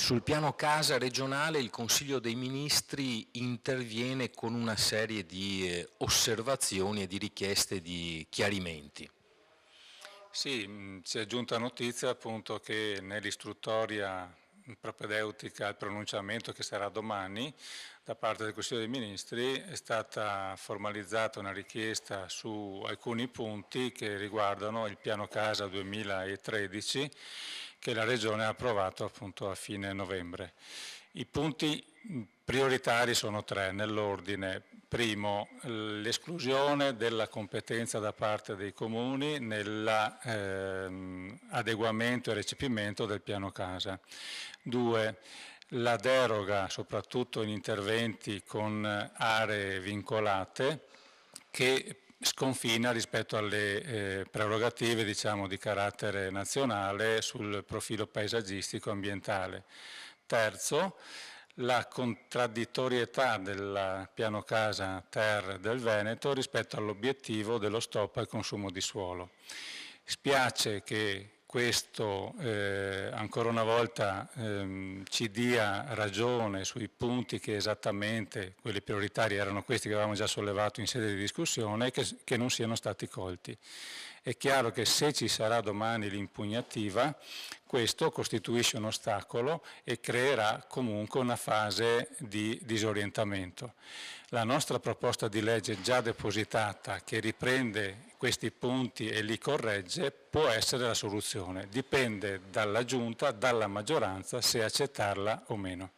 Sul piano casa regionale il Consiglio dei Ministri interviene con una serie di osservazioni e di richieste di chiarimenti. Sì, ci è giunta notizia appunto che nell'istruttoria propedeutica al pronunciamento che sarà domani da parte del Consiglio dei Ministri è stata formalizzata una richiesta su alcuni punti che riguardano il piano casa 2013 che la Regione ha approvato appunto a fine novembre. I punti prioritari sono tre nell'ordine. Primo, l'esclusione della competenza da parte dei comuni nell'adeguamento e recepimento del piano casa. Due, la deroga soprattutto in interventi con aree vincolate che sconfina rispetto alle prerogative diciamo, di carattere nazionale sul profilo paesaggistico ambientale. Terzo, la contraddittorietà del piano casa TER del Veneto rispetto all'obiettivo dello stop al consumo di suolo. Spiace che questo ancora una volta ci dia ragione sui punti che esattamente, quelli prioritari erano questi che avevamo già sollevato in sede di discussione, che non siano stati colti. È chiaro che se ci sarà domani l'impugnativa, questo costituisce un ostacolo e creerà comunque una fase di disorientamento. La nostra proposta di legge già depositata, che riprende questi punti e li corregge, può essere la soluzione. Dipende dalla Giunta, dalla maggioranza, se accettarla o meno.